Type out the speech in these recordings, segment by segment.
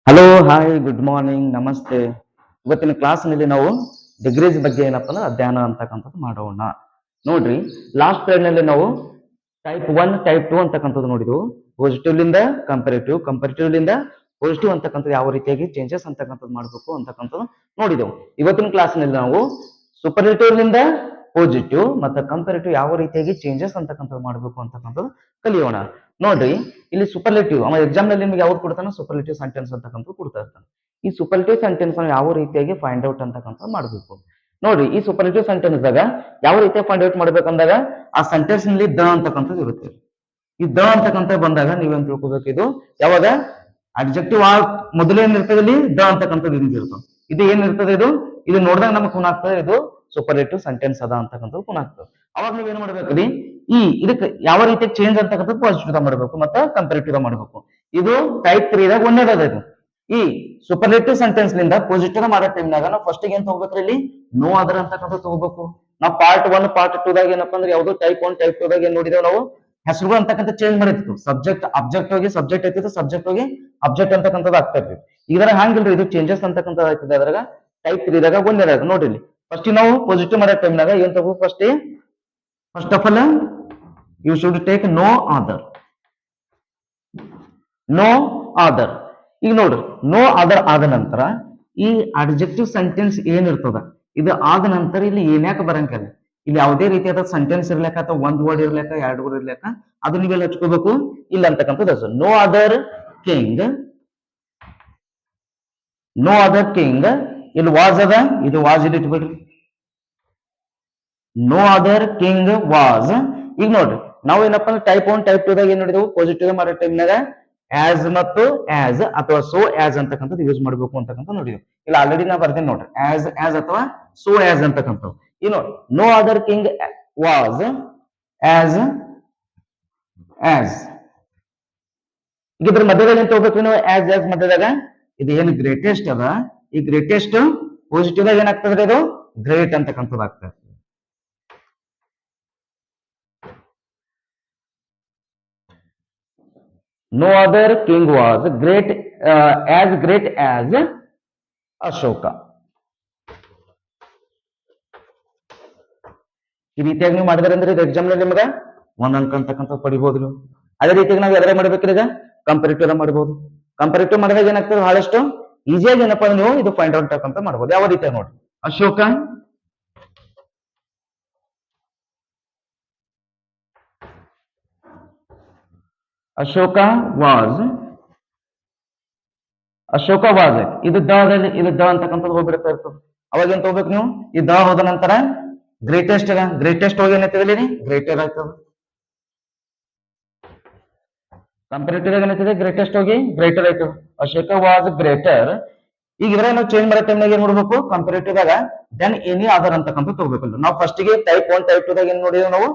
Hello hi good morning ನಮಸ್ತೆ. ಇವತ್ತಿನ ಕ್ಲಾಸ್ನಲ್ಲಿ ನಾವು ಡಿಗ್ರೀಸ್ ಬಗ್ಗೆ ಏನಪ್ಪ ಅಂದ್ರೆ ಅಧ್ಯಯನ ಅಂತಕ್ಕಂಥದ್ದು ಮಾಡೋಣ. ನೋಡ್ರಿ, ಲಾಸ್ಟ್ ಪೀರಿಯಡ್ ನಲ್ಲಿ ನಾವು ಟೈಪ್ 1 ಟೈಪ್ 2 ಅಂತಕ್ಕಂಥದ್ದು ನೋಡಿದ್ವು. ಪಾಸಿಟಿವ್ ಲಿಂದ ಕಂಪೇರಿಟಿವ್, ಕಂಪೇರಿಟಿವ್ ಲಿಂದ ಪಾಸಿಟಿವ್ ಅಂತಕ್ಕಂಥದ್ದು ಯಾವ ರೀತಿಯಾಗಿ ಚೇಂಜಸ್ ಅಂತಕ್ಕಂಥದ್ದು ಮಾಡಬೇಕು ಅಂತಕ್ಕಂಥದ್ದು ನೋಡಿದೆವು. ಇವತ್ತಿನ ಕ್ಲಾಸ್ನಲ್ಲಿ ನಾವು ಸೂಪರ್ಲೇಟಿವ್ ಲಿಂದ ಪಾಸಿಟಿವ್ ಮತ್ತೆ ಕಂಪೇರಿಟಿವ್ ಯಾವ ರೀತಿಯಾಗಿ ಚೇಂಜಸ್ ಅಂತಕ್ಕಂಥದ್ದು ಮಾಡಬೇಕು ಅಂತಕ್ಕಂಥದ್ದು ಕಲಿಯೋಣ. ನೋಡ್ರಿ, ಇಲ್ಲಿ ಸೂಪರ್ಲೇಟಿವ್ ಅವ ಎಕ್ಸಾಮ್ ನಲ್ಲಿ ನಿಮ್ಗೆ ಯಾವ್ದು ಕೊಡ್ತಾನೆ, ಸೂಪರ್ಲೇಟಿವ್ ಸೆಂಟೆನ್ಸ್ ಅಂತಕ್ಕಂಥದ್ದು ಕೊಡ್ತಾ ಇರ್ತಾನೆ. ಈ ಸೂಪರ್ಲೇಟಿವ್ ಸೆಂಟೆನ್ಸ್ ಯಾವ ರೀತಿಯಾಗಿ ಫೈಂಡ್ ಔಟ್ ಅಂತಕ್ಕಂಥದ್ದು ಮಾಡಬೇಕು. ನೋಡ್ರಿ, ಈ ಸೂಪರ್ಲೇಟಿವ್ ಸೆಂಟೆನ್ಸ್ ದಾಗ ಯಾವ ರೀತಿಯಾಗಿ ಫೈಂಡ್ ಔಟ್ ಮಾಡ್ಬೇಕಂದಾಗ ಆ ಸೆಂಟೆನ್ಸ್ ನಲ್ಲಿ ದ ಅಂತಕ್ಕಂಥದ್ದು ಇರುತ್ತೆ. ಈ ದ ಅಂತಕ್ಕಂಥ ಬಂದಾಗ ನೀವೇನ್ ತಿಳ್ಕೊಬೇಕು, ಇದು ಯಾವಾಗ ಅಬ್ಜೆಕ್ಟಿವ್ ಆ ಮೊದಲೇನ್ ಇರ್ತದೆ, ಇಲ್ಲಿ ದ ಅಂತಕ್ಕಂಥದ್ದು ಇರ್ತದೆ. ಇದು ಏನಿರ್ತದೆ, ಇದು ನೋಡಿದಾಗ ನಮಗೆ ಖೂನ್ ಆಗ್ತದೆ, ಇದು ಸೂಪರ್ಲೇಟಿವ್ ಸೆಂಟೆನ್ಸ್ ಅದ ಅಂತಕ್ಕಂಥದ್ದು ಖೂನ್ ಆಗ್ತದೆ. ಅವಾಗ ನೀವ್ ಏನ್ ಮಾಡ್ಬೇಕ್ರಿ, ಇದಕ್ಕೆ ಯಾವ ರೀತಿ ಚೇಂಜ್ ಅಂತಕ್ಕಂಥದ್ದು ಪಾಸಿಟಿವ್ ಮಾಡಬೇಕು ಮತ್ತೆ ಕಂಪೇರಿಟಿವ್ ಮಾಡಬೇಕು. ಇದು ಟೈಪ್ 3 ದಾಗ ಒಂದೇದ. ಇದು ಈ ಸೂಪರ್ಲೇಟಿವ್ ಸೆಂಟೆನ್ಸ್ ಲಿಂದ ಪಾಸಿಟಿವ್ ಮಾಡೋ ಟೈಮ್ನಾಗ ನಾವು ಫಸ್ಟ್ ಏನ್ ತಗೋಬೇಕ್ರಿ, ಇಲ್ಲಿ ನೋ ಅದರ್ ಅಂತಕ್ಕಂಥದ್ದು ತಗೋಬೇಕು. ನಾವು ಪಾರ್ಟ್ 1 ಪಾರ್ಟ್ 2 ದಾಗ ಏನಪ್ಪಾ ಅಂದ್ರೆ ಯಾವ್ದು ಟೈಪ್ 1 ಟೈಪ್ 2 ದಾಗ ಏನ್ ನೋಡಿದೇವ್ ನಾವು, ಹೆಸರುಗಳು ಅಂತಕ್ಕಂಥ ಚೇಂಜ್ ಮಾಡಿತ್ತು. ಸಬ್ಜೆಕ್ಟ್ ಅಬ್ಜೆಕ್ಟ್ ಹೋಗಿ ಸಬ್ಜೆಕ್ಟ್ ಐತಿತ್ತು, ಸಬ್ಜೆಕ್ಟ್ ಹೋಗಿ ಅಬ್ಜೆಕ್ಟ್ ಅಂತಕ್ಕಂಥದ್ದು ಆಗ್ತಾ ಇತ್ತು. ಇದರ ಹಂಗಿಲ್ರಿ, ಇದು ಚೇಂಜಸ್ ಅಂತಕ್ಕಂಥದ್ದು ಆಗ್ತದೆ. ಅದ್ರಾಗ ಟೈಪ್ 3 ದಾಗ ಒಂದೇದಾಗ ನೋಡ್ರಿ, ಇಲ್ಲಿ ಫಸ್ಟ್ ನಾವು ಪಾಸಿಟಿವ್ ಮಾಡೋ ಟೈಮ್ನಾಗ ಏನ್ ತಗೋ, first of all you should take no other. No other. ಈಗ ನೋಡ್ರಿ, ನೋ ಅದರ್ ಆದ ನಂತರ ಈ ಅಡ್ಜೆಕ್ಟಿವ್ ಸೆಂಟೆನ್ಸ್ ಏನಿರ್ತದ ಇದು ಆದ ನಂತರ ಇಲ್ಲಿ ಏನ್ಯಾಕ ಬರಂಗಿಲ್ಲ. ಇಲ್ಲಿ ಯಾವುದೇ ರೀತಿಯಾದ ಸೆಂಟೆನ್ಸ್ ಇರ್ಲಿಕ್ಕ ಅಥವಾ ಒಂದ್ ವರ್ಡ್ ಇರ್ಲಿಕ್ಕ ಎರಡು ವರ್ಡ್ ಇರ್ಲಿಕ್ಕ ಅದು ನೀವೆಲ್ಲ ಹಚ್ಕೋಬೇಕು ಇಲ್ಲ ಅಂತಕ್ಕಂಥದ್ದು. No other king, no other king. ಇಲ್ಲಿ ವಾಸ್ ಅದ, ಇದು ವಾಸ್ ಇಲ್ಲಿ ಇಟ್ಬಿಡ್ರಿ. No other king was. ಈಗ ನೋಡ್ರಿ, ನಾವು ಏನಪ್ಪಾ ಅಂದ್ರೆ ಟೈಪ್ 1 ಟೈಪ್ 2 ದಾಗ ಏನ್ ನೋಡಿದೆವು, ಪಾಸಿಟಿವ್ ಮಾಡೋ ಟೈಮ್ನಾಗ ಆಸ್ ಮತ್ತು ಆಸ್ ಅಥವಾ ಸೋ ಆಸ್ ಅಂತಕ್ಕಂಥದ್ದು ಯೂಸ್ ಮಾಡಬೇಕು ಅಂತಕ್ಕಂಥ ನೋಡಿದ್ವಿ. ಇಲ್ಲ ಆಲ್ರೆಡಿ ನಾ ಬರ್ದೇನೆ ನೋಡ್ರಿ, ಆಸ್ ಅಥವಾ ಸೋ ಆಸ್ ಅಂತಕ್ಕಂಥದ್ದು. ಈ ನೋಡಿ, no other king was as as. ಈಗ ಇದ್ರ ಮಧ್ಯದಾಗ ಏನ್ ತಗೋಬೇಕು ನಾವು, ಆಸ್ ಮಧ್ಯದಾಗ ಇದು ಏನು ಗ್ರೇಟೆಸ್ಟ್ ಅದ, ಈ ಗ್ರೇಟೆಸ್ಟ್ ಪಾಸಿಟಿವ್ ದಾಗ ಏನಾಗ್ತದ್ರಿ, ಇದು ಗ್ರೇಟ್ ಅಂತಕ್ಕಂಥದ್ದು ಆಗ್ತದೆ. No other king was great as great as Ashoka. ಈ ರೀತಿಯಾಗಿ ನೀವು ಮಾಡಿದ್ರೆ ಅಂದ್ರೆ ಇದು ಎಕ್ಸಾಮ್ ನಲ್ಲಿ ನಿಮ್ಗೆ 1 ಅಂಕ ಅಂತಕ್ಕಂಥ ಪಡಿಬಹುದು. ಅದೇ ರೀತಿಯಾಗಿ ನಾವು ಎದ್ರ ಮಾಡ್ಬೇಕ್ರಿ, ಈಗ ಕಂಪೇರಿಟಿವ್ ಮಾಡಬಹುದು. ಕಂಪೇರಿಟಿವ್ ಮಾಡಿದಾಗ ಏನಾಗ್ತದೆ, ಬಹಳಷ್ಟು ಈಸಿಯಾಗಿ ಏನಪ್ಪಾ ನೀವು ಇದು ಫೈಂಡ್ ಔಟ್ ಅಂತ ಮಾಡಬಹುದು. ಯಾವ ರೀತಿಯಾಗಿ ನೋಡಿ, ಅಶೋಕ ವಾಸ್ ಇದು ದ ಅಂತಕ್ಕಂಥದ್ದು ಹೋಗ್ಬಿಡ್ತಾ ಇರ್ತದೆ. ಅವಾಗ ಏನ್ ತಗೋಬೇಕು ನೀವು, ಈ ದ ಹೋದ ನಂತರ ಗ್ರೇಟೆಸ್ಟ್ ಹೋಗಿ ಏನೈತಿದೆ, ಗ್ರೇಟರ್ ಆಗ್ತದೆ. ಕಂಪೇರಿಟಿವ್ ಏನೈತಿದೆ, ಗ್ರೇಟೆಸ್ಟ್ ಹೋಗಿ ಗ್ರೇಟರ್ ಆಯ್ತು. Ashoka was greater. ಈಗ ಇದ್ರೆ ನಾವು ಚೇಂಜ್ ಮಾಡೋ ಟೈಮ್ನಾಗ ಏನ್ ನೋಡ್ಬೇಕು, ಕಂಪೇರಿಟಿವ್ ದಾಗ ದೆನ್ ಎನಿ ಅದರ್ ಅಂತಕ್ಕಂಥ ತಗೋಬೇಕು. ನಾವು ಫಸ್ಟ್ ಗೆ ಟೈಪ್ 1 ಟೈಪ್ 2 ದಾಗ ಏನ್ ನೋಡಿದ್ವಿ, ನಾವು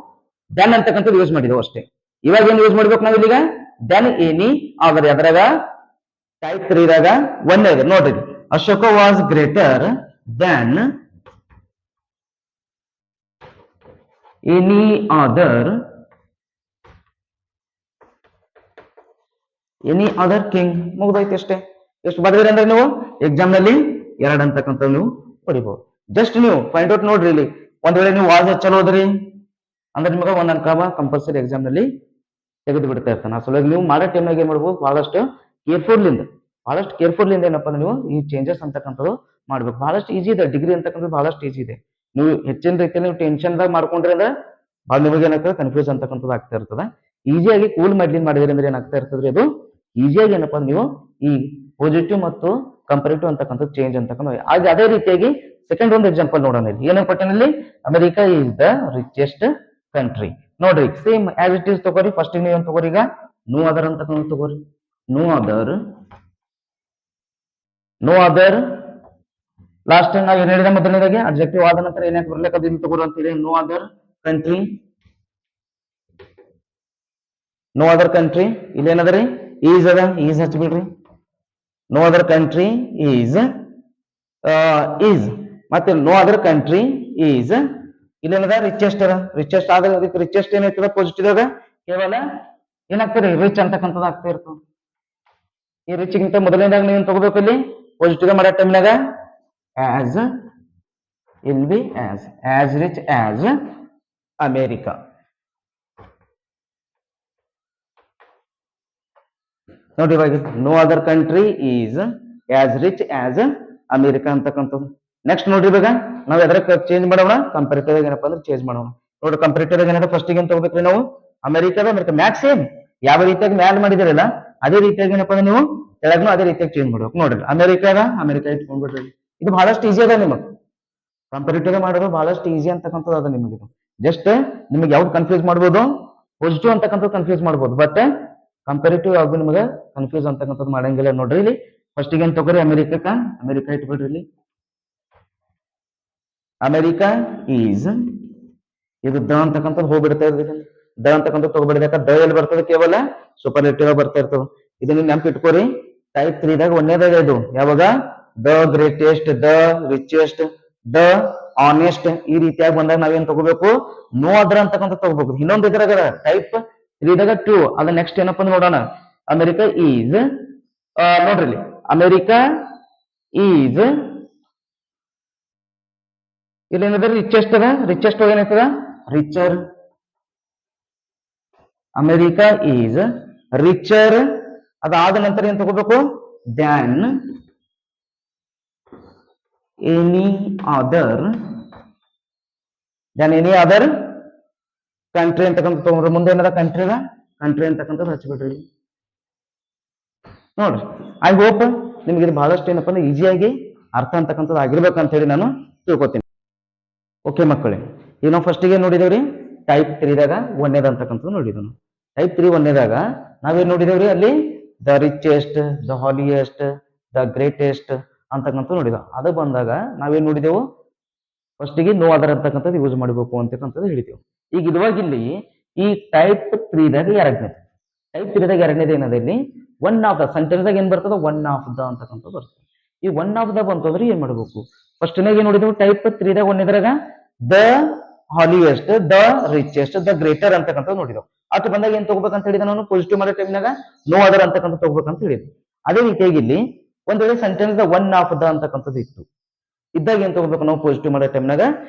ದೆನ್ ಅಂತಕ್ಕಂಥದ್ದು ಯೂಸ್ ಮಾಡಿದೆವು ಅಷ್ಟೇ. ಇವಾಗ ಏನ್ ಯೂಸ್ ಮಾಡ್ಬೇಕು ನಾವು ಇಲ್ಲಿಗ, ದೆನ್ ಎನಿ ಅದರ್. ಅದ್ರಾಗ ಟೈಪ್ 3 ದಾಗ ಒಂದೇ ಇದೆ ನೋಡ್ರಿ, Ashoka was greater then any other king. ಮುಗ್ದೈತಿ ಅಷ್ಟೇ. ಎಷ್ಟು ಬರೆದ್ರಿ ಅಂದ್ರೆ ನೀವು ಎಕ್ಸಾಮ್ ನಲ್ಲಿ 2 ಅಂತಕ್ಕಂಥ ನೀವು ಪಡಿಬಹುದು. ಜಸ್ಟ್ ನೀವು ಫೈಂಡ್ ಔಟ್ ನೋಡ್ರಿ, ಇಲ್ಲಿ ಒಂದ್ ವೇಳೆ ನೀವು ವಾಸ್ ಚಲೋದ್ರಿ ಅಂದ್ರೆ ನಿಮಗೆ 1 ಅಂಕ ಕಂಪಲ್ಸರಿ ಎಕ್ಸಾಮ್ ನಲ್ಲಿ ತೆಗೆದು ಬಿಡ್ತಾ ಇರ್ತಾನೆ. ಆ ಸಲುವಾಗಿ ನೀವು ಮಾಡೋ ಟೈಮ್ನಾಗ ಏನ್ ಮಾಡ್ಬೋದು, ಬಹಳಷ್ಟು ಕೇರ್ಫುಲ್ ಇಂದ ಏನಪ್ಪಾ ನೀವು ಈ ಚೇಂಜಸ್ ಅಂತಕ್ಕಂಥದ್ದು ಮಾಡ್ಬೇಕು. ಬಹಳಷ್ಟು ಈಜಿ ಇದೆ, ಡಿಗ್ರಿ ಅಂತಕ್ಕಂಥದ್ದು ಬಹಳಷ್ಟು ಈಜಿ ಇದೆ. ನೀವು ಹೆಚ್ಚಿನ ರೀತಿಯಲ್ಲಿ ನೀವು ಟೆನ್ಷನ್ ದಾಗ ಮಾಡ್ಕೊಂಡ್ರೆ ಅಂದ್ರೆ ಭಾಳ ನಿಮಗೆ ಏನಾಗ್ತದೆ, ಕನ್ಫ್ಯೂಸ್ ಅಂತಕ್ಕಂಥದ್ದು ಆಗ್ತಾ ಇರ್ತದೆ. ಈಸಿಯಾಗಿ ಕೂಲ್ ಮಾಡಿದ್ರೆ ಅಂದ್ರೆ ಏನಾಗ್ತಾ ಇರ್ತದ್ರಿ, ಅದು ಈಸಿಯಾಗಿ ಏನಪ್ಪಾ ನೀವು ಈ ಪಾಸಿಟಿವ್ ಮತ್ತು ಕಂಪೇರಿಟಿವ್ ಅಂತಕ್ಕಂಥ ಚೇಂಜ್ ಅಂತಕ್ಕಂಥ. ಅದೇ ರೀತಿಯಾಗಿ ಸೆಕೆಂಡ್ ಒಂದು ಎಕ್ಸಾಂಪಲ್ ನೋಡೋಣ. ಇಲ್ಲಿ ಏನೇನ್ ಕೊಟ್ಟಿನಲ್ಲಿ, America is the richest country. ನೋಡ್ರಿ, ಸೇಮ್ ಆಸ್ ಇಟ್ ಈಸ್ ತಗೋರಿ. ಫಸ್ಟ್ ನೀವು ಏನ್ ತಗೋರಿ, ಈಗ ನೋ ಅದರ್ ಅಂತಕ್ಕಂಥ ತಗೋರಿ. ನೋ ಅದರ್ ಲಾಸ್ಟ್ ಟೈಮ್ ನಾವು ಏನ್ ಹೇಳಿದ, ಮೊದಲನೇದಾಗಿ ಅಬ್ಜೆಕ್ಟಿವ್ ಆದ ನಂತರ ಏನಾಗಿ ಬರ್ಲಿಕ್ಕೆ ಅದನ್ನ ತಗೋರು ಅಂತ ಹೇಳಿ, ನೋ ಅದರ್ ಕಂಟ್ರಿ. ಇಲ್ಲಿ ಏನದ್ರಿ, ಈಸ್ ಅದ, ಈಸ್ ಹಚ್ಬಿಡ್ರಿ. ನೋ ಅದರ್ ಕಂಟ್ರಿ ಈಸ್ ಮತ್ತೆ ನೋ ಅದರ್ ಕಂಟ್ರಿ ಈಸ್ ಇಲ್ಲೇನದ, ರಿಚೆಸ್ಟ್ ಅದ. ರಿಚೆಸ್ಟ್ ಆದ, ಅದಕ್ಕೆ ರಿಚೆಸ್ಟ್ ಏನೈತದ ಪಾಸಿಟಿವ್ ಆಗ ಕೇವಲ ಏನಾಗ್ತದೆ, ರಿಚ್ ಅಂತಕ್ಕಂಥದ್ದು ಆಗ್ತಾ ಇರ್ತದೆ. ಈ ರಿಚ್ಗಿಂತ ಮೊದಲನೇದಾಗ ನೀವು ತಗೋಬೇಕು ಇಲ್ಲಿ ಪಾಸಿಟಿವ್ ಮಾಡೋ ಟೈಮ್ನಾಗ as will be as rich as America. ನೋಡಿ ಇವಾಗ no other country is as rich as America ಅಂತಕ್ಕಂಥದ್ದು. ನೆಕ್ಸ್ಟ್ ನೋಡ್ರಿ ಇವಾಗ ನಾವು ಎದ್ರ ಚೇಂಜ್ ಮಾಡೋಣ, ಕಂಪೇರಿಟಿವ್ ಏನಪ್ಪಾ ಅಂದ್ರೆ ಚೇಂಜ್ ಮಾಡೋಣ. ನೋಡಿ ಕಂಪೇರಿಟಿವ್ ಏನಾದ್ರೆ ಫಸ್ಟ್ ಏನ್ ತಗೋಬೇಕ್ರಿ ನಾವು, ಅಮೆರಿಕ ಮ್ಯಾಕ್ಸ್ ಸೇಮ್ ಯಾವ ರೀತಿಯಾಗಿ ಮ್ಯಾಲ್ ಮಾಡಿದಿರಲ್ಲ ಅದೇ ರೀತಿಯಾಗಿ ಏನಪ್ಪಾ ಅಂದ್ರೆ ನೀವು ಕೆಳಗ್ನು ಅದೇ ರೀತಿಯಾಗಿ ಚೇಂಜ್ ಮಾಡ್ಬೇಕು. ನೋಡ್ರಿ ಅಮೆರಿಕ ಇಟ್ಕೊಂಡ್ಬಿಡ್ರಿ. ಇದು ಬಹಳಷ್ಟು ಈಸಿ ಅದ ನಿಮಗೆ, ಕಂಪೇರಿಟಿವ್ ಮಾಡೋದು ಬಹಳಷ್ಟು ಈಸಿ ಅಂತಕ್ಕಂಥದ್ದು ಅದ ನಿಮಗೆ. ಜಸ್ಟ್ ನಿಮಗೆ ಯಾವ್ದು ಕನ್ಫ್ಯೂಸ್ ಮಾಡ್ಬೋದು, ಪಾಸಿಟಿವ್ ಅಂತಕ್ಕಂಥದ್ದು ಕನ್ಫ್ಯೂಸ್ ಮಾಡ್ಬೋದು, ಬಟ್ ಕಂಪೇರಿಟಿವ್ ಯಾವ್ದು ನಿಮಗೆ ಕನ್ಫ್ಯೂಸ್ ಅಂತಕ್ಕಂಥದ್ದು ಮಾಡಂಗಿಲ್ಲ. ನೋಡ್ರಿ ಇಲ್ಲಿ ಫಸ್ಟ್ ಏನ್ ತಗೋರಿ ಅಮೆರಿಕ ಇಟ್ಬಿಡ್ರಿ. ಇಲ್ಲಿ ಅಮೆರಿಕ ಈಸ್ ಇದು ದ ಅಂತಕ್ಕಂಥದ್ದು ಹೋಗ್ಬಿಡ್ತಾ ಇರ್ತದೆ. ದ ಅಂತಕ್ಕಂಥದ್ದು ತಗೋಬಿಡ್ರಿ. ದ ಎಲ್ಲಿ ಬರ್ತದೆ, ಕೇವಲ ಸೂಪರ್ಲೇಟಿವ್ ಬರ್ತಾ ಇರ್ತದೆ. ಇದನ್ನ ನೆನಪು ಇಟ್ಕೋರಿ. ಟೈಪ್ 3ದಾಗ ಒಂದೇದಾಗ ಇದು ಯಾವಾಗ the greatest, the richest, the honest ಈ ರೀತಿಯಾಗಿ ಬಂದಾಗ ನಾವೇನ್ ತಗೋಬೇಕು, ನೋ ಅದರ್ ಅಂತಕ್ಕಂಥ ತಗೋಬೇಕು. ಇನ್ನೊಂದು ಇದ್ರಾಗ ಟೈಪ್ 3ದಾಗ 2 ಅದ ನೆಕ್ಸ್ಟ್ ಏನಪ್ಪ ನೋಡೋಣ. ಅಮೆರಿಕ ಈಸ್ ನೋಡ್ರಿ ಇಲ್ಲಿ ಅಮೆರಿಕ ಈಸ್ ಇಲ್ಲಿ ಏನಿದೆ ರಿಚೆಸ್ಟ್ ಅದ, ರಿಚೆಸ್ಟ್ ಏನಾಯ್ತದ ರಿಚರ್. America is richer. ಅದಾದ ನಂತರ ಏನ್ ತಗೋಬೇಕು, ದ್ಯಾನ್ ಎನಿ ಅದರ್ ಕಂಟ್ರಿ ಅಂತಕ್ಕಂಥ ತಗೊಂಡ್ರೆ ಮುಂದೆ ಏನದ ಕಂಟ್ರಿ ಅಂತಕ್ಕಂಥದ್ದು ಹಚ್ಬಿಡ್ರಿ. ನೋಡ್ರಿ ಐ ಹೋಪ್ ನಿಮ್ಗೆ ಇದು ಬಹಳಷ್ಟು ಏನಪ್ಪ ಅಂದ್ರೆ ಈಸಿಯಾಗಿ ಅರ್ಥ ಅಂತಕ್ಕಂಥದ್ದು ಆಗಿರ್ಬೇಕಂತ ಹೇಳಿ ನಾನು ತಿಳ್ಕೊತೀನಿ. ಓಕೆ ಮಕ್ಕಳೇ, ಈಗ ನಾವು ಫಸ್ಟಿಗೆ ನೋಡಿದೇವ್ರಿ ಟೈಪ್ 3ದಾಗ ಒಂದೇದ ಅಂತಕ್ಕಂಥದ್ದು ನೋಡಿದನು. ಟೈಪ್ 3 ಒಂದೇದಾಗ ನಾವೇನ್ ನೋಡಿದೇವ್ರಿ, ಅಲ್ಲಿ the richest, the holiest, the greatest ಅಂತಕ್ಕಂಥ ನೋಡಿದ. ಅದು ಬಂದಾಗ ನಾವೇನ್ ನೋಡಿದೆವು, ಫಸ್ಟಿಗೆ ನೋ ಅದರ್ ಅಂತಕ್ಕಂಥದ್ದು ಯೂಸ್ ಮಾಡಬೇಕು ಅಂತಕ್ಕಂಥದ್ದು ಹೇಳಿದೆವು. ಈಗ ಇದುವಾಗ ಇಲ್ಲಿ ಈ ಟೈಪ್ 3ದಾಗ ಎರಡನೇದು ಏನದ, ಇಲ್ಲಿ ಒನ್ ಆಫ್ ದ ಸೆಂಟೆನ್ಸ್ ಏನ್ ಬರ್ತದ, ಒನ್ ಆಫ್ ದ ಅಂತಕ್ಕಂಥದ್ದು ಬರ್ತದೆ. ಈ ಒನ್ ಆಫ್ ದ ಬಂತಂದ್ರೆ ಏನ್ ಮಾಡ್ಬೇಕು, ಫಸ್ಟ್ ಏನ್ ನೋಡಿದೆವು ಟೈಪ್ 3ದಾಗ ಒಂದೇದ್ರಾಗ the holiest, the richest, the greater ಅಂತಕ್ಕಂಥ ನೋಡಿದೆವು. ಅಟ್ ಬಂದಾಗ ಏನ್ ತಗೋಬೇಕಂತ ಹೇಳಿದ ನಾನು, ಪಾಸಿಟಿವ್ ಮಾಡೋ ಟೈಮ್ನಾಗ ನೋ ಅದರ್ ಅಂತಕ್ಕಂಥ ತಗೋಬೇಕಂತ ಹೇಳಿದ್ವಿ. ಅದೇ ರೀತಿಯಾಗಿ ಇಲ್ಲಿ ಒಂದ್ ವೇಳೆ sentence the one of the ಅಂತಕ್ಕಂಥದ್ದು ಇದ್ದಾಗ ಏನ್ ತಗೋಬೇಕು ನಾವು, ಪಾಸಿಟಿವ್ ಮಾಡೋ ಟೈಮ್ನಾಗ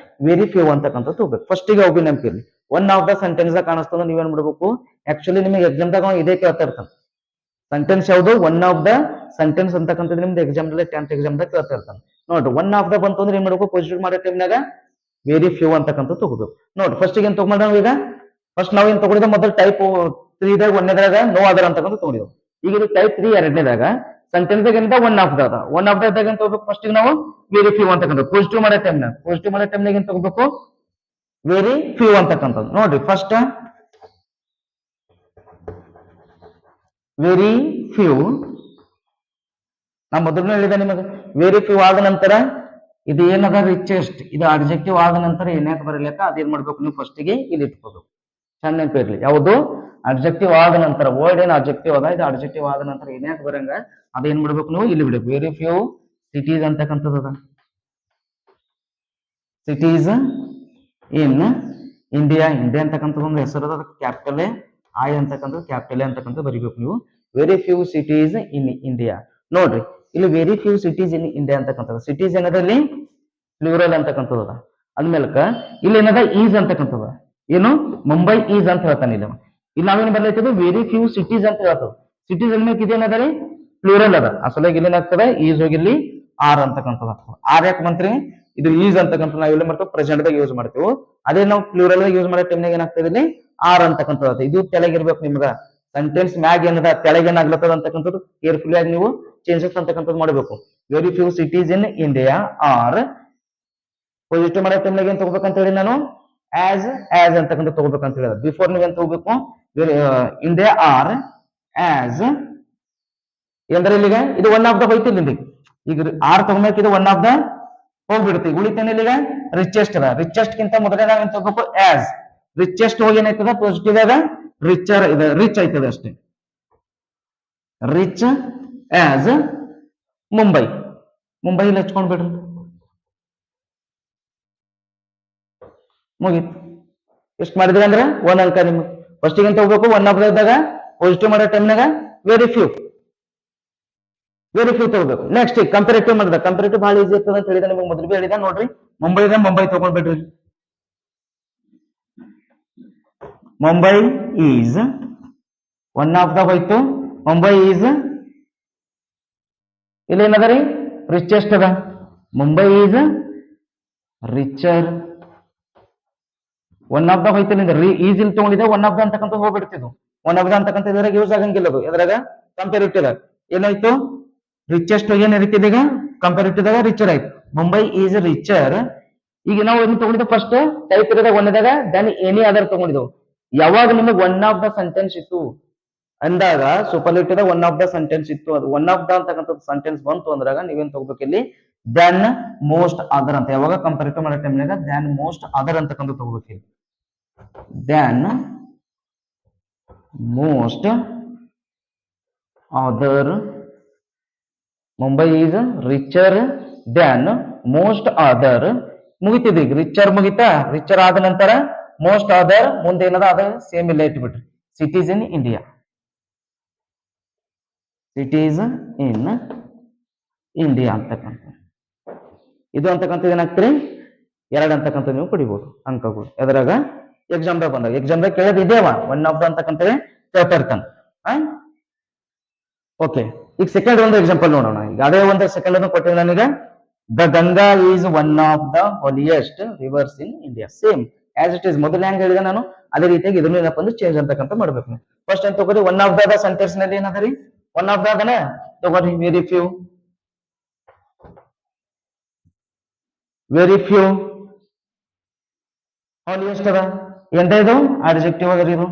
ವೆರಿ ಫ್ಯೂ ಅಂತಕ್ಕಂಥ ತಗೋಬೇಕು. ಫಸ್ಟಿಗೆ ಹೋಗಿ ನೆನಪಿರ್ಲಿ, ಒನ್ ಆಫ್ ದ ಸೆಂಟೆನ್ಸ್ ಕಾಣಿಸ್ತದ ನೀವೇನ್ ಮಾಡ್ಬೇಕು, ಆಕ್ಚುಲಿ ನಿಮಗೆ ಎಕ್ಸಾಮ್ದಾಗ ಇದೇ ಕೇಳ್ತಾ ಇರ್ತಾನೆ. ಸೆಂಟೆನ್ಸ್ ಯಾವುದು, ಒನ್ ಆಫ್ ದ ಸೆಂಟೆನ್ಸ್ ಅಂತಕ್ಕಂಥದ್ದು ನಿಮ್ದು ಎಕ್ಸಾಮ್ 10th ಎಕ್ಸಾಮ್ದಾಗ ಕೇಳ್ತಾ ಇರ್ತಾನೆ. ನೋಡ್ರಿ ಒನ್ ಆಫ್ ದ ಬಂತು ಅಂದ್ರೆ ಏನ್ ಮಾಡ್ಬೇಕು, ಪಾಸಿಟಿವ್ ಮಾಡೋ ಟೈಮ್ನಾಗ ವೆರಿ ಫ್ಯೂ ಅಂತಕ್ಕಂಥ ತಗೋಬೇಕು. ನೋಡ್ರಿ ಫಸ್ಟ್ ಏನ್ ತಗೊಂಡ್ ನಾವು ಈಗ ಫಸ್ಟ್ ನಾವೇನ್ ತಗೊಂಡಿದ್ದ ಮೊದಲು ಟೈಪ್ 3ದಾಗ ಒಂದೇದ್ರಾಗ ನೋ ಅದರ್ ಅಂತಕ್ಕಂಥ ತಗೊಂಡಿದ್ವು. ಈಗ ಇದು ಟೈಪ್ 3 ಎರಡನೇದಾಗ ಸೆಂಟೆನ್ಸ್ ಏನಿದೆ one of the one of the ಇದ್ದಾಗ ಏನ್ ತಗೋಬೇಕು, ಫಸ್ಟ್ ನಾವು ವೆರಿ ಫ್ಯೂ ಅಂತಕ್ಕಂಥ ಪಾಸಿಟಿವ್ ಮಾಡೋ ಟೈಮ್ನಾಗ ಏನ್ ತಗೋಬೇಕು, ವೆರಿ ಫ್ಯೂ ಅಂತಕ್ಕಂಥದ್ದು. ನೋಡ್ರಿ ಫಸ್ಟ್ ವೆರಿ ಫ್ಯೂ, ನಾ ಮೊದಲು ಹೇಳಿದೆ ನಿಮಗೆ, ವೆರಿ ಫ್ಯೂ ಆದ ನಂತರ ಇದು ಏನದ ರಿಚೆಸ್ಟ್, ಇದು ಅಡ್ಜೆಕ್ಟಿವ್ ಆದ ನಂತರ ಏನ್ಯಾಕೆ ಬರಲಿಕ್ಕ ಅದೇನ್ ಮಾಡ್ಬೇಕು ನೀವು ಫಸ್ಟಿಗೆ ಇಲ್ಲಿ ಇಟ್ಕೋಬೇಕು. ಚಂದ ನೆನಪಿರ್ಲಿ, ಯಾವುದು ಅಡ್ಜೆಕ್ಟಿವ್ ಆದ ನಂತರ, ವರ್ಡ್ ಏನ್ ಅಡ್ಜೆಕ್ಟಿವ್ ಅದ, ಇದು ಅಡ್ಜೆಕ್ಟಿವ್ ಆದ ನಂತರ ಏನ್ಯಾಕೆ ಬರಂಗ ಅದೇನ್ ಮಾಡ್ಬೇಕು ನೀವು ಇಲ್ಲಿ ಬಿಡ್ಬೇಕು. ವೆರಿ ಫ್ಯೂ ಸಿಟೀಸ್ ಅಂತಕ್ಕಂಥದ್ದು ಅದ, ಸಿಟೀಸ್ ಇನ್ ಇಂಡಿಯಾ ಅಂತಕ್ಕಂಥದ್ದು ಒಂದು ಹೆಸರು ಅದ, ಕ್ಯಾಪಿಟಲ್ ಐ ಅಂತಕ್ಕಂಥದ್ದು ಕ್ಯಾಪಿಟಲ್ ಅಂತಕ್ಕಂಥದ್ದು ಬರಿಬೇಕು ನೀವು. Very few cities in India. ನೋಡ್ರಿ ಇಲ್ಲಿ very few cities in India ಅಂತಕ್ಕಂಥದ್ದು, ಸಿಟೀಸ್ ಏನದಲ್ಲಿ ಪ್ಲೂರಲ್ ಅಂತಕ್ಕಂಥದ್ದು ಅದ. ಅದ್ಮೇಲಕ ಇಲ್ಲಿ ಏನದ ಈಸ್ ಅಂತಕ್ಕಂಥದ್ದು, ಏನು ಮುಂಬೈ ಈಸ್ ಅಂತ ಹೇಳ್ತಾನೆ ಇಲ್ಲಿ. ಇಲ್ಲಿ ನಾವೇನು ಬರ್ಲೈತದ ವೆರಿ ಫ್ಯೂ ಸಿಟೀಸ್ ಅಂತ ಹೇಳ್ತದೆ. ಸಿಟೀಸ್ ಅನ್ಮೇಲೆ ಇದೇನದ ಪ್ಲೂರಲ್ ಅದ, ಅಸಲಾಗಿ ಇಲ್ಲಿ ಏನಾಗ್ತದೆ ಈಸ್ ಹೋಗಿ ಇಲ್ಲಿ ಆರ್ ಅಂತಕ್ಕಂಥದ್ದು ಆಗ್ತದೆ. ಆರ್ ಯಾಕೆ ಬಂತ್ರಿ, ಇದು ಈಸ್ ಅಂತಕ್ಕಂಥ ನಾವ್ ಇಲ್ಲಿ ಮಾಡ್ತೇವೆ ಪ್ರೆಸೆಂಟ್ ದಾಗ ಯೂಸ್ ಮಾಡ್ತೇವೆ. ಅದೇ ನಾವು ಪ್ಲೂರಲ್ ಯೂಸ್ ಮಾಡೋ ಟೈಮ್ನಾಗ ಏನಾಗ್ತದೆ ಇಲ್ಲಿ ಆರ್ ಅಂತಕ್ಕಂಥದ್ದು. ಇದು ತೆಳಗಿರ್ಬೇಕು ನಿಮ್ಗ, ಸೆಂಟೆನ್ಸ್ ಮ್ಯಾಗ್ ಏನದ ತೆಳಗೇನಾಗ್ಲತ್ತದ ಅಂತಕ್ಕಂಥದ್ದು ಕೇರ್ಫುಲ್ ಆಗಿ ನೀವು ಚೇಂಜಸ್ ಅಂತಕ್ಕಂಥದ್ದು ಮಾಡಬೇಕು. Very few cities in India are, positive ಮಾಡೋ ಟೈಮ್ನಾಗ ಏನ್ ತಗೋಬೇಕಂತ ಹೇಳಿ ನಾನು ಆಸ್ ಅಂತಕ್ಕಂಥ ತಗೋಬೇಕಂತ ಹೇಳಿದ. ಬಿಫೋರ್ ನೀವು ಏನ್ ತಗೋಬೇಕು, ಇಂಡಿಯಾ ಆರ್ ಆಸ್ ಅಂದ್ರೆ ಇಲ್ಲಿಗ ಇದು ಒನ್ ಆಫ್ ದ ಹೋಯ್ತಿಲ್ಲ ಇಲ್ಲಿ. ಈಗ ಆರ್ ತಗೋಬೇಕು, ಇದು ಒನ್ ಆಫ್ ದ ಹೋಗ್ಬಿಡುತ್ತೆ. ಉಳಿತೇನೆ ಇಲ್ಲಿಗ ರಿಚೆಸ್ಟ್ ಅದ, ರಿಚೆಸ್ಟ್ ಗಿಂತ ಮೊದಲೇ ನಾವೇನ್ ತಗೋಬೇಕು ಆಸ್. ರಿಚೆಸ್ಟ್ ಹೋಗಿ ಏನಾಯ್ತದ ಪಾಸಿಟಿವ್ ಆಗ ರಿಚರ್ ಇದೆ, ರಿಚ್ ಆಯ್ತದೆ ಅಷ್ಟೇ. ರಿಚ್ ಆಸ್ ಮುಂಬೈ ಇಲ್ಲಿ ಹಚ್ಕೊಂಡ್ ಬಿಡ್ರಿ, ಮುಗೀತು. ಎಷ್ಟು ಮಾಡಿದ್ರಿ ಅಂದ್ರೆ ಒಂದ್ ಅಂಕ ನಿಮ್ಗೆ. ಫಸ್ಟಿಗೆ ಏನ್ ತಗೋಬೇಕು, ಒನ್ ಆಫ್ ದ ಇದ್ದಾಗ ಪಾಸಿಟಿವ್ ಮಾಡೋ ಟೈಮ್ನಾಗ ವೆರಿ ಫ್ಯೂ, ವೆರಿ ಫ್ಯೂ ತಗೋಬೇಕು. ನೆಕ್ಸ್ಟ್ ಕಂಪೇರೇಟಿವ್ ಮಾಡಿದ, ಕಂಪೇರೇಟಿವ್ ಬಹಳ ಈಸಿ ಇರ್ತದೆ ಅಂತ ಹೇಳಿದ ನಿಮಗೆ ಮೊದಲು ಬಿ ಹೇಳಿದ ನೋಡ್ರಿ. ಮುಂಬೈ ತಗೊಂಡ್ಬಿಡ್ರಿ. Mumbai is one of the ಹೋಯ್ತು. ಮುಂಬೈ ಈಸ್ ಇಲ್ಲಿ ಏನದ ರೀ ರಿಚೆಸ್ಟ್ ಅದ. Mumbai is richer. One of the ಹೋಯ್ತಿಲ್ಲ ಈಸ್ ಇಲ್ಲಿ ತಗೊಂಡಿದ್ದೆ ಒನ್ ಆಫ್ ದ ಅಂತಕ್ಕಂಥ ಹೋಗ್ಬಿಡ್ತಿದ್ವು. ಒನ್ ಆಫ್ ದ ಅಂತಕ್ಕಂಥ ಇದ್ರಾಗ ಯೂಸ್ ಆಗಂಗಿಲ್ಲ ಅದು. ಎದ್ರಾಗ ಕಂಪೇರಿಟಿವ್ ಏನಾಯ್ತು ರಿಚೆಸ್ಟ್ ಏನ್ ರೀತಿದೆ ಈಗ ಕಂಪೇರಿಟಿವ್ ರಿಚರ್ ಆಯ್ತು. Mumbai is richer. ಈಗ ನಾವು ಏನು ತಗೊಂಡಿದ್ದೆ ಫಸ್ಟ್ ಟೈಪ್ ಇರೋದಾಗ ಒಂದಾಗ ದೆನ್ ಎನಿ ಅದರ್ ತಗೊಂಡಿದ್ದೆವು. ಯಾವಾಗ ನಿಮಗೆ ಒನ್ ಆಫ್ ದ ಸೆಂಟೆನ್ಸ್ ಇತ್ತು ಅಂದಾಗ superlative one of the sentence ಇತ್ತು, ಅದು ಒನ್ ಆಫ್ ದ ಅಂತಕ್ಕಂಥ ಸೆಂಟೆನ್ಸ್ ಬಂತು ಅಂದಾಗ ನೀವೇನ್ ತಗೋಬೇಕು ಇಲ್ಲಿ ದೆನ್ ಮೋಸ್ಟ್ ಅದರ್ ಅಂತ. ಯಾವಾಗ ಕಂಪೇರಿಟಿವ್ ಮಾಡೋ ಟೈಮ್ನಾಗ ದೆನ್ ಮೋಸ್ಟ್ ಅದರ್ ಅಂತಕ್ಕಂಥ ತಗೋಬೇಕು ಇಲ್ಲಿ. Then most other. Mumbai is richer then most other. ಮುಗಿತಿದ್ರಿ ರಿಚರ್ ಮುಗಿತಾ. ರಿಚರ್ ಆದ ನಂತರ ಮೋಸ್ಟ್ ಅದರ್ ಮುಂದೆ ಏನದ ಅದ ಸೇಮ್ ಇಲ್ಲ ಇಟ್ಬಿಟ್ರಿ. Cities in India. Cities in India ಅಂತಕ್ಕಂಥ ಇದು ಅಂತಕ್ಕಂಥ ಏನಾಗ್ತೀರಿ ಎರಡು ಅಂತಕ್ಕಂಥ ನೀವು ಪಡಿಬಹುದು ಅಂಕಗಳು. ಎದ್ರಾಗ ಎಕ್ಸಾಮ್ದಾಗ ಬಂದಾಗ ಎಕ್ಸಾಮ್ದಾಗ ಕೇಳೋದು ಇದೇವ ಒನ್ ಆಫ್ ದ ಅಂತಕ್ಕಂಥ ಪೇಪರ್. ಓಕೆ, ಈಗ ಸೆಕೆಂಡ್ ಒಂದು ಎಕ್ಸಾಂಪಲ್ ನೋಡೋಣ. ಈಗ ಅದೇ ಒಂದು ಸೆಕೆಂಡ್ ಒಂದು ಕೊಟ್ಟಿದ್ದೆ ನನಗೆ. The Ganga is one of the holiest rivers in India. Same as it is ಮೊದಲು ಹೆಂಗ್ ಹೇಳಿದೆ ನಾನು ಅದೇ ರೀತಿಯಾಗಿ ಇದನ್ನು ಏನಪ್ಪ ಅಂದ್ರೆ ಚೇಂಜ್ ಅಂತಕ್ಕಂಥ ಮಾಡ್ಬೇಕು. ಫಸ್ಟ್ ಏನ್ ತಗೋರಿ ಒನ್ ಆಫ್ ದ ಸೆಂಟೆನ್ಸ್ ನಲ್ಲಿ ಏನದ ರೀ ಒನ್ ಆಫ್ ದ ಅದನ್ನ ತಗೋರಿ. Very few. ವೆರಿ ಫ್ಯೂ ಹಾಲಿಯೆಸ್ಟ್ ಅದ ಎಂದ ಇದು ಅಡ್ಜೆಕ್ಟಿವ್ ಅದರಿ. ಇದು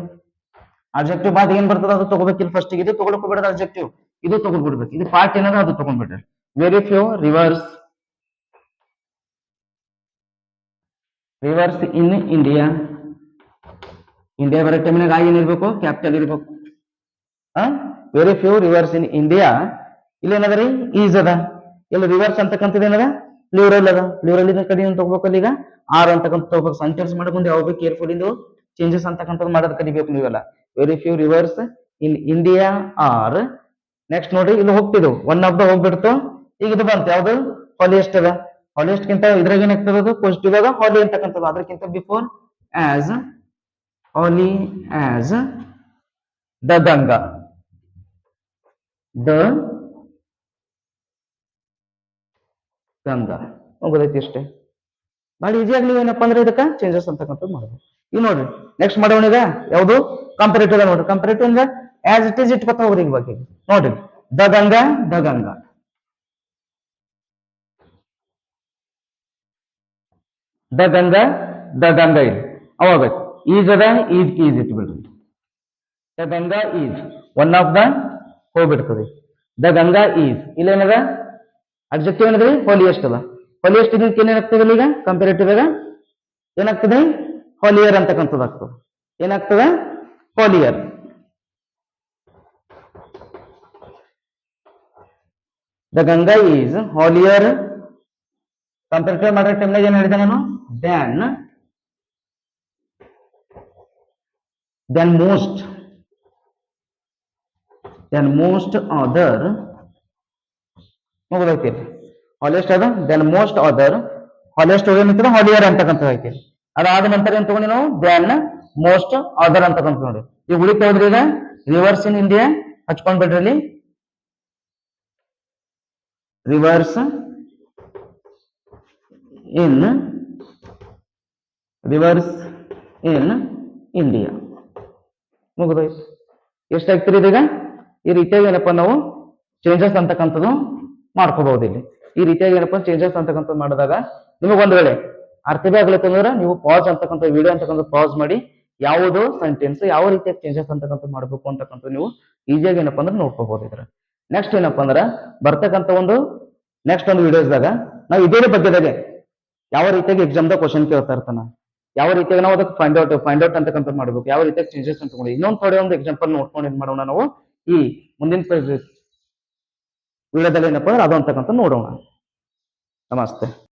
ಅಡ್ಜೆಕ್ಟಿವ್ ಬಾದ್ ಏನ್ ಬರ್ತದ ಅದು ತಗೋಬೇಕಿಲ್ಲ. ಫಸ್ಟ್ ಇದು ತಗೊಳಕ್ ಬಿಡೋದು ಅಡ್ಜೆಕ್ಟಿವ್, ಇದು ತಗೊಂಡ್ಬಿಡ್ಬೇಕು. ಇದು ಪಾರ್ಟ್ ಏನದ ಅದು ತಗೊಂಡ್ಬಿಡ್ರಿ. Very few rivers. Rivers in India. India ಬರೋ ಟೈಮ್ನಾಗ ಏನಿರ್ಬೇಕು ಕ್ಯಾಪಿಟಲ್ ಇರ್ಬೇಕು. Very few rivers in India. ಇಲ್ಲಿ ಏನದ ರೀ ಈಸ್ ಅದ. ಇಲ್ಲಿ ರಿವರ್ಸ್ ಅಂತಕ್ಕಂಥದ್ದು ಏನದ ಪ್ಲೂರಲ್ ಅದ. ಪ್ಲೂರಲ್ ಇದ ಕಡೆ ಏನ್ ತಗೋಬೇಕಲ್ಲ ಈಗ ಆರ್ ಅಂತಕ್ಕಂಥ ತಗೋಬೇಕು. ಸೆಂಟೆನ್ಸ್ ಮಾಡಕ್ ಮುಂದೆ ಯಾವ ಬೇಕು ಕೇರ್ಫುಲ್ ಇಂದು ಚೇಂಜಸ್ ಅಂತಕ್ಕಂಥದ್ದು ಮಾಡೋದ್ ಕಲಿಬೇಕು ನೀವೆಲ್ಲ. Very few rivers in India are. Next ನೋಡಿ ಇಲ್ಲಿ ಹೋಗ್ತಿದ್ವು ಒನ್ ಆಫ್ ದ ಹೋಗ್ಬಿಡ್ತು. ಈಗ ಇದು ಬಂತು ಯಾವ್ದು ಹಾಲಿಯೆಸ್ಟ್ ಅದ. ಹಾಲಿಯೆಸ್ಟ್ ಗಿಂತ ಇದ್ರಾಗ ಏನಾಗ್ತದ ಪಾಸಿಟಿವ್ ಆಗ ಹಾಲಿ ಅಂತಕ್ಕಂಥದ್ದು. ಅದಕ್ಕಿಂತ before as holy as the Ganga. The Ganga ಹೋಗೋದೈತಿ ಇಷ್ಟೇ. ಭಾಳ ಈಸಿಯಾಗಿ ನೀವು ಏನಪ್ಪಾ ಅಂದ್ರೆ ಇದಕ್ಕೆ ಚೇಂಜಸ್ ಅಂತಕ್ಕಂಥದ್ದು ಮಾಡಬೇಕು. ಈಗ ನೋಡ್ರಿ ನೆಕ್ಸ್ಟ್ ಮಾಡೋಣ. ಈಗ ಯಾವುದು ಕಂಪೇರೇಟಿವ್ ನೋಡ್ರಿ. ಕಂಪೇರೇಟಿವ್ ಅಂದ್ರೆ ಆಸ್ ಇಟ್ ಈಸ್ ಇಟ್ಕೊತ ಹೋಗ್ರಿ. ಈಗ ಬಗ್ಗೆ ನೋಡ್ರಿ the Ganga the Ganga. The Ganga the Ganga ಇದೆ ಅವಾಗ ಈಸ್ ಅದ ಈಸ್ ಇಟ್ಬಿಡ್ರಿ. The Ganga is one of the ಹೋಗ್ಬಿಡ್ತದೆ. ದ ಗಂಗಾ ಈಸ್ ಇಲ್ಲೇನದ ಅಡ್ಜೆಕ್ಟಿವ್ ಏನದ್ರಿ ಹಾಲಿಯೆಸ್ಟ್ ಅದ. ಹಾಲಿಯೆಸ್ಟ್ ಇದಕ್ಕೆ ಏನಾಗ್ತದೆ ಈಗ ಕಂಪೇರೇಟಿವ್ ಆಗ ಏನಾಗ್ತದೆ ಹಾಲಿಯರ್ ಅಂತಕ್ಕಂಥದ್ದು ಆಗ್ತದೆ. ಏನಾಗ್ತದೆ holier. The Ganga is holier. Comparative ಮಾಡೋ ಟೈಮ್ನಾಗ ಏನ್ ಹೇಳಿದೆ ನಾನು ದೆನ್ ಮೋಸ್ಟ್ ಅದರ್ ಮುಗಿದೈತಿ. ಹಾಲಿಯೆಸ್ಟ್ ಅದ ದೆನ್ ಮೋಸ್ಟ್ ಅದರ್. ಹಾಲಿಯೆಸ್ಟ್ ಏನಿರ್ತದ ಹಾಲಿಯರ್ ಅಂತಕ್ಕಂಥ ಐತಿ. ಅದಾದ ನಂತರ ಏನ್ ತಗೊಂಡಿ ನಾವು ದೆನ್ ಮೋಸ್ಟ್ ಅದರ್ ಅಂತಕ್ಕಂಥ ನೋಡಿ. ಈಗ ಉಳಿತ ಹೋದ್ರಿ ಈಗ ರಿವರ್ಸ್ ಇನ್ ಇಂಡಿಯಾ ಹಚ್ಕೊಂಡ್ ಬಿಡ್ರಿ. ರಿವರ್ಸ್ ಇನ್ ಇಂಡಿಯಾ ಮುಗಿದೋಯ್ತು. ಎಷ್ಟಾಗ್ತಿರಿ ಇದೀಗ ಈ ರೀತಿಯಾಗಿ ಏನಪ್ಪಾ ನಾವು ಚೇಂಜಸ್ ಅಂತಕ್ಕಂಥದ್ದು ಮಾಡ್ಕೋಬಹುದು. ಇಲ್ಲಿ ಈ ರೀತಿಯಾಗಿ ಏನಪ್ಪಾ ಚೇಂಜಸ್ ಅಂತಕ್ಕಂಥದ್ದು ಮಾಡಿದಾಗ ನಿಮಗೆ ಒಂದ್ ವೇಳೆ ಅರ್ಥವೇ ಆಗ್ಲಿಕ್ಕಂದ್ರೆ ನೀವು ಪಾಸ್ ಅಂತಕ್ಕಂಥ ವಿಡಿಯೋ ಅಂತಕ್ಕಂಥ ಪಾಸ್ ಮಾಡಿ ಯಾವುದು ಸೆಂಟೆನ್ಸ್ ಯಾವ ರೀತಿಯಾಗಿ ಚೇಂಜಸ್ ಅಂತಕ್ಕಂಥ ಮಾಡ್ಬೇಕು ಅಂತಕ್ಕಂಥ ನೀವು ಈಸಿಯಾಗಿ ಏನಪ್ಪಾ ಅಂದ್ರೆ ನೋಡ್ಕೋಬಹುದು. ಇದ್ರ ನೆಕ್ಸ್ಟ್ ಏನಪ್ಪಾ ಅಂದ್ರೆ ಬರ್ತಕ್ಕಂಥ ಒಂದು ನೆಕ್ಸ್ಟ್ ಒಂದು ವಿಡಿಯೋಸ್ದಾಗ ನಾವು ಇದೇ ಬಗ್ಗೆದಾಗೆ ಯಾವ ರೀತಿಯಾಗಿ ಎಕ್ಸಾಮ್ದಾಗ ಕ್ವಶನ್ ಕೇಳ್ತಾ ಇರ್ತಾನ, ಯಾವ ರೀತಿಯಾಗಿ ನಾವು ಅದಕ್ಕೆ ಫೈಂಡ್ ಔಟ್ ಅಂತಕ್ಕಂಥ ಮಾಡ್ಬೇಕು, ಯಾವ ರೀತಿಯಾಗಿ ಚೇಂಜಸ್ ಅಂತ ಇನ್ನೊಂದು ಥೋಡೆ ಒಂದು ಎಕ್ಸಾಂಪಲ್ ನೋಡ್ಕೊಂಡು ಏನ್ ಮಾಡೋಣ ನಾವು ಈ ಮುಂದಿನ ವಿಡಿಯೋದಲ್ಲಿ ಏನಪ್ಪಾ ಅಂದ್ರೆ ಅದು ಅಂತಕ್ಕಂಥ ನೋಡೋಣ. ನಮಸ್ತೆ.